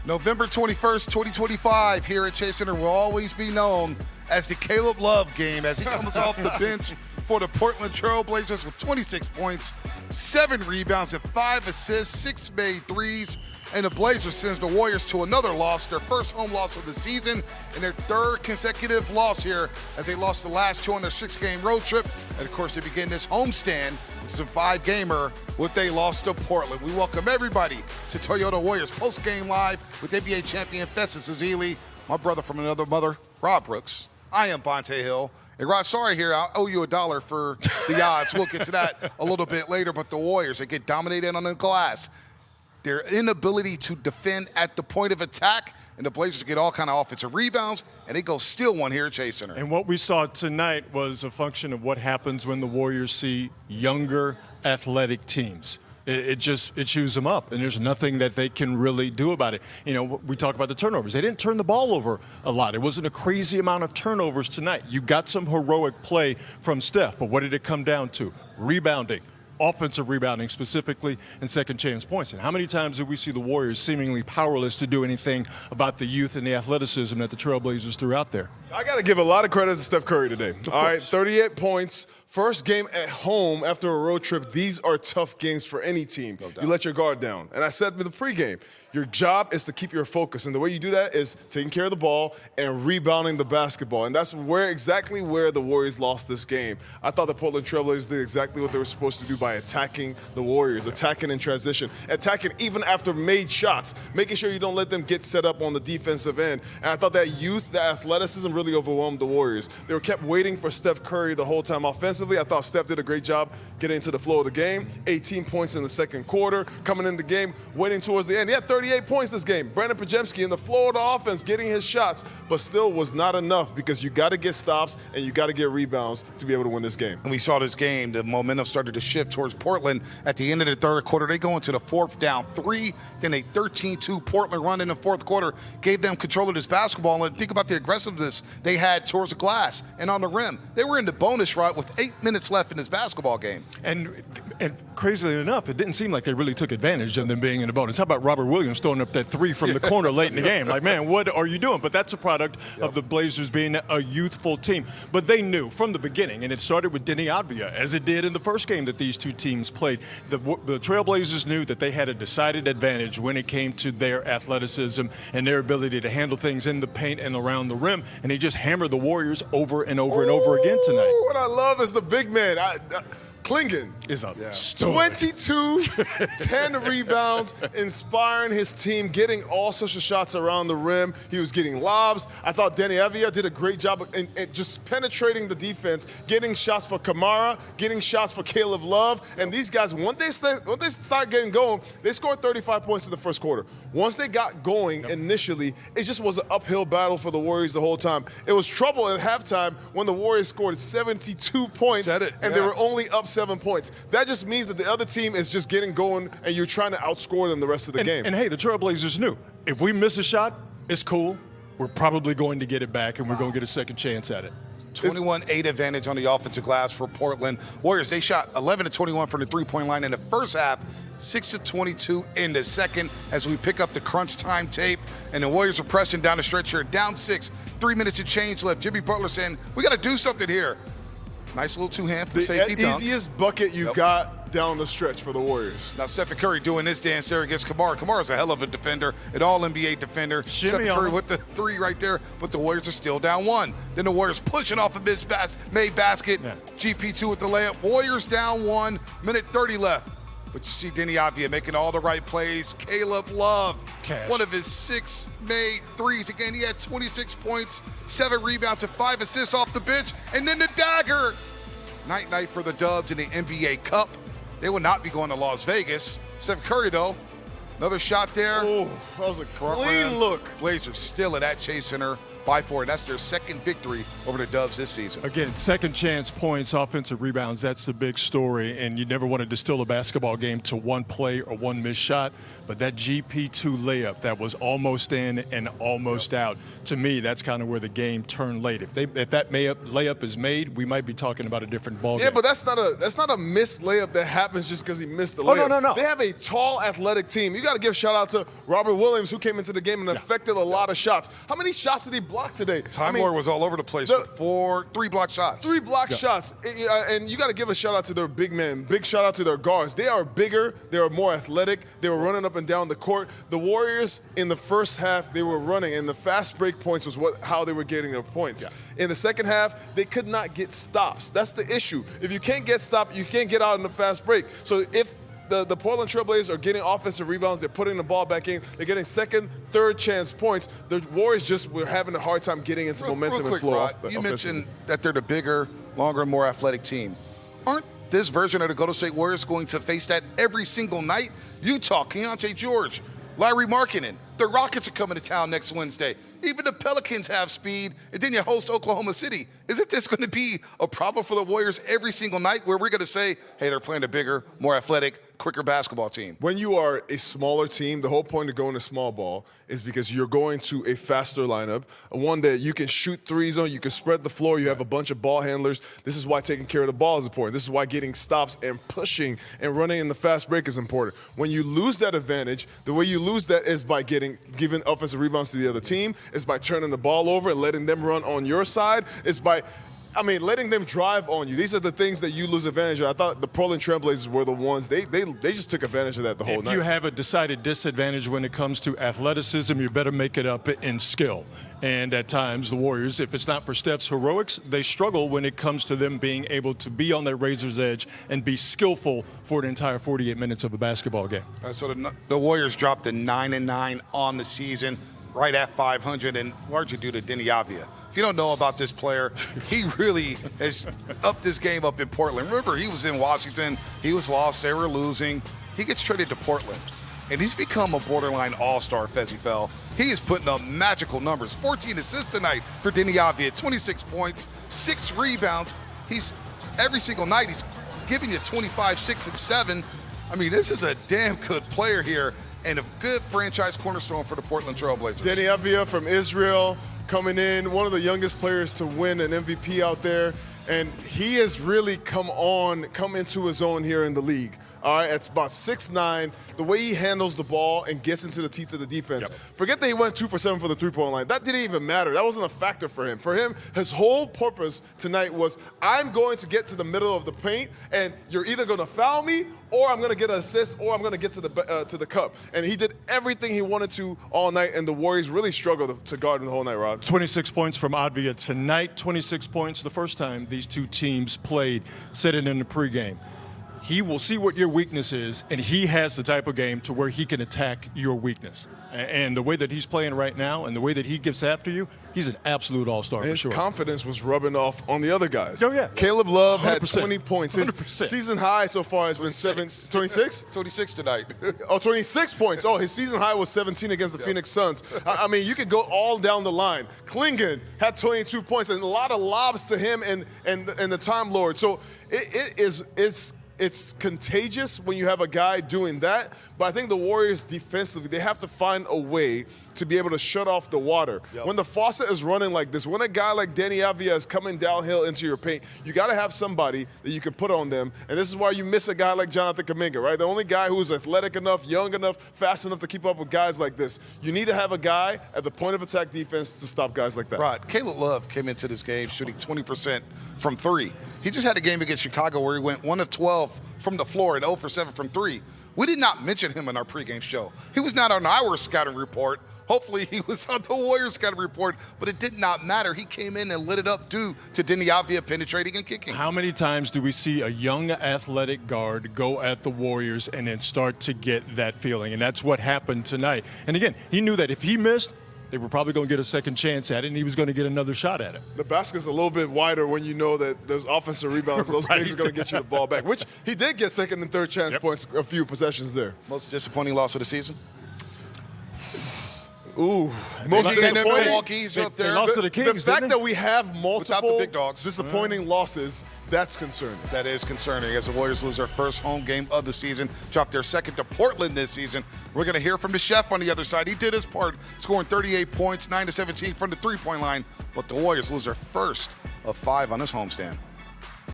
November 21st, 2025, here at Chase Center will always be known as the Caleb Love game as he comes off the bench for the Portland Trailblazers with 26 points, 7 rebounds, and 5 assists, 6 made threes. And the Blazers sends the Warriors to another loss, their first home loss of the season, and their third consecutive loss here as they lost the last 2 on their 6-game road trip. And, of course, they begin this homestand, which is a 5-gamer, with a loss to Portland. We welcome everybody to Toyota Warriors Postgame Live with NBA champion Festus Ezeli, my brother from another mother, Rob Brooks. I am Bonte Hill. And Rod, sorry here, I'll owe you $1 for the odds. We'll get to that a little bit later, but the Warriors, they get dominated on the glass. Their inability to defend at the point of attack, and the Blazers get all kind of offensive rebounds, and they go steal one here at Chase Center. And what we saw tonight was a function of what happens when the Warriors see younger, athletic teams. It chews them up, and there's nothing that they can really do about it. You know, we talk about the turnovers. They didn't turn the ball over a lot. It wasn't a crazy amount of turnovers tonight. You got some heroic play from Steph, but what did it come down to? Rebounding. Offensive rebounding specifically, and second chance points. And how many times did we see the Warriors seemingly powerless to do anything about the youth and the athleticism that the Trailblazers threw out there? I got to give a lot of credit to Steph Curry today. All right, 38 points. First game at home after a road trip. These are tough games for any team. No doubt. You let your guard down. And I said in the pregame, your job is to keep your focus. And the way you do that is taking care of the ball and rebounding the basketball. And that's exactly where the Warriors lost this game. I thought the Portland Trailblazers did exactly what they were supposed to do by attacking the Warriors, attacking in transition, attacking even after made shots, making sure you don't let them get set up on the defensive end. And I thought that youth, that athleticism really overwhelmed the Warriors. They were kept waiting for Steph Curry the whole time offensively. I thought Steph did a great job getting into the flow of the game. 18 points in the second quarter, coming in the game, waiting towards the end. He had 38 points this game. Brandon Pajemski in the flow of the offense, getting his shots, but still was not enough because you got to get stops and you got to get rebounds to be able to win this game. And we saw this game, the momentum started to shift towards Portland at the end of the third quarter. They go into the fourth down 3, then a 13-2 Portland run in the fourth quarter gave them control of this basketball. And think about the aggressiveness they had towards the glass and on the rim. They were in the bonus route with 8 minutes left in this basketball game. And crazily enough, it didn't seem like they really took advantage of them being in the bonus. How about Robert Williams throwing up that 3 from the corner late in the game? Like, man, what are you doing? But that's a product of the Blazers being a youthful team. But they knew from the beginning, and it started with Deni Avdija, as it did in the first game that these two teams played. The Trailblazers knew that they had a decided advantage when it came to their athleticism and their ability to handle things in the paint and around the rim, and they just hammered the Warriors over and over and over again tonight. What I love is the big man. Klingon is up. 22, 10 rebounds, inspiring his team, getting all sorts of shots around the rim. He was getting lobs. I thought Deni Avdija did a great job in just penetrating the defense, getting shots for Kamara, getting shots for Caleb Love. And these guys, when they start getting going, they scored 35 points in the first quarter. Once they got going initially, it just was an uphill battle for the Warriors the whole time. It was trouble at halftime when the Warriors scored 72 points and they were only up 7 points. That just means that the other team is just getting going and you're trying to outscore them the rest of the game. And hey, the Trailblazers knew if we miss a shot, it's cool. We're probably going to get it back and we're going to get a second chance at it. 21-8 advantage on the offensive glass for Portland. Warriors, they shot 11-21 from the three-point line in the first half, 6-22 in the second as we pick up the crunch time tape. And the Warriors are pressing down the stretch here, down 6, 3 minutes of change left. Jimmy Butler saying, we got to do something here. Nice little two-hand for safety dunk. The easiest bucket you got down the stretch for the Warriors. Now Steph Curry doing this dance there against Kamara. Kamara's a hell of a defender, an all-NBA defender. Steph Curry with the 3 right there, but the Warriors are still down 1. Then the Warriors pushing off a made basket. GP2 with the layup. Warriors down 1, minute 30 left. But you see Deni Avdija making all the right plays. Caleb Love, one of his 6 made threes. Again, he had 26 points, 7 rebounds, and 5 assists off the bench. And then the dagger. Night for the Dubs in the NBA Cup. They will not be going to Las Vegas. Steph Curry, though, another shot there. Oh, that was a clean look. Blazers still at Chase Center by 4, and that's their second victory over the Doves this season. Again, second chance points, offensive rebounds, that's the big story, and you never want to distill a basketball game to one play or one missed shot, but that GP2 layup that was almost in and almost out, to me, that's kind of where the game turned late. If that layup is made, we might be talking about a different ball game. Yeah, but that's not a missed layup that happens just because he missed the layup. No. They have a tall, athletic team. You got to give shout out to Robert Williams, who came into the game and affected a lot of shots. How many shots did he block today? Time Lord was all over the place with 3 block shots. 3 block shots. And you got to give a shout out to their big men. Big shout out to their guards. They are bigger. They are more athletic. They were running up and down the court. The Warriors, in the first half, they were running, and the fast break points was how they were getting their points. Yeah. In the second half, they could not get stops. That's the issue. If you can't get stopped, you can't get out in the fast break. So if the Portland Trailblazers are getting offensive rebounds, they're putting the ball back in, they're getting second, third chance points. The Warriors just were having a hard time getting into momentum and flow. You mentioned that they're the bigger, longer, more athletic team. Aren't this version of the Golden State Warriors going to face that every single night? Utah, Keontae George, Larry Markkinen. The Rockets are coming to town next Wednesday. Even the Pelicans have speed, and then you host Oklahoma City. Isn't this going to be a problem for the Warriors every single night where we're going to say, hey, they're playing a bigger, more athletic, quicker basketball team? When you are a smaller team, the whole point of going to small ball is because you're going to a faster lineup, one that you can shoot threes on, you can spread the floor, you have a bunch of ball handlers. This is why taking care of the ball is important. This is why getting stops and pushing and running in the fast break is important. When you lose that advantage, the way you lose that is by giving offensive rebounds to the other team, is by turning the ball over and letting them run on your side, is by letting them drive on you. These are the things that you lose advantage of. I thought the Portland Trailblazers were the ones. They just took advantage of that the whole night. If you have a decided disadvantage when it comes to athleticism, you better make it up in skill. And at times, the Warriors, if it's not for Steph's heroics, they struggle when it comes to them being able to be on their razor's edge and be skillful for the entire 48 minutes of a basketball game. So the Warriors dropped to 9-9 on the season, right at 500, and largely due to Deni Avdija. If you don't know about this player, he really has upped his game up in Portland. Remember, he was in Washington. He was lost. They were losing. He gets traded to Portland, and he's become a borderline all-star, Fezzi. He is putting up magical numbers. 14 assists tonight for Deni Avdija, 26 points, 6 rebounds. Every single night, he's giving you 25, 6, and 7. This is a damn good player here and a good franchise cornerstone for the Portland Trailblazers. Deni Avdija from Israel coming in, one of the youngest players to win an MVP out there, and he has really come into his own here in the league. All right, it's about 6'9". The way he handles the ball and gets into the teeth of the defense. Yep. Forget that he went 2 for 7 for the three-point line. That didn't even matter. That wasn't a factor for him. For him, his whole purpose tonight was, I'm going to get to the middle of the paint, and you're either going to foul me, or I'm going to get an assist, or I'm going to get to the cup. And he did everything he wanted to all night, and the Warriors really struggled to guard him the whole night, Rob. 26 points from Avdija tonight. 26 points the first time these two teams played. Said it in the pregame. He will see what your weakness is, and he has the type of game to where he can attack your weakness. And the way that he's playing right now and the way that he gets after you, he's an absolute all-star for sure. His confidence was rubbing off on the other guys. Oh, yeah. Caleb Love 100%. had 20 points. His 100%. season high so far has been 26? 26 tonight. 26 points. Oh, his season high was 17 against the Phoenix Suns. You could go all down the line. Klingon had 22 points and a lot of lobs to him and the Time Lord. So it's contagious when you have a guy doing that, but I think the Warriors defensively, they have to find a way to be able to shut off the water. Yep. When the faucet is running like this, when a guy like Deni Avdija is coming downhill into your paint, you got to have somebody that you can put on them, and this is why you miss a guy like Jonathan Kuminga, right? The only guy who's athletic enough, young enough, fast enough to keep up with guys like this. You need to have a guy at the point of attack defense to stop guys like that. Right. Caleb Love came into this game shooting 20% from 3. He just had a game against Chicago where he went 1 of 12 from the floor and 0 for 7 from 3. We did not mention him in our pregame show. He was not on our scouting report. Hopefully he was on the Warriors scouting report, but it did not matter. He came in and lit it up due to Deni Avdija penetrating and kicking. How many times do we see a young athletic guard go at the Warriors and then start to get that feeling? And that's what happened tonight. And again, he knew that if he missed, they were probably going to get a second chance at it, and he was going to get another shot at it. The basket's a little bit wider when you know that there's offensive rebounds. Those right. things are going to get you the ball back, which he did get second and third chance points, a few possessions there. Most disappointing loss of the season? Ooh, most And then disappointing. Milwaukee's up They there. lost to the The Kings, fact didn't that we have Without multiple the big dogs. disappointing losses, that's concerning. That is concerning as the Warriors lose their first home game of the season, dropped their second to Portland this season. We're going to hear from the chef on the other side. He did his part, scoring 38 points, 9 to 17 from the three-point line, but the Warriors lose their first of 5 on this homestand.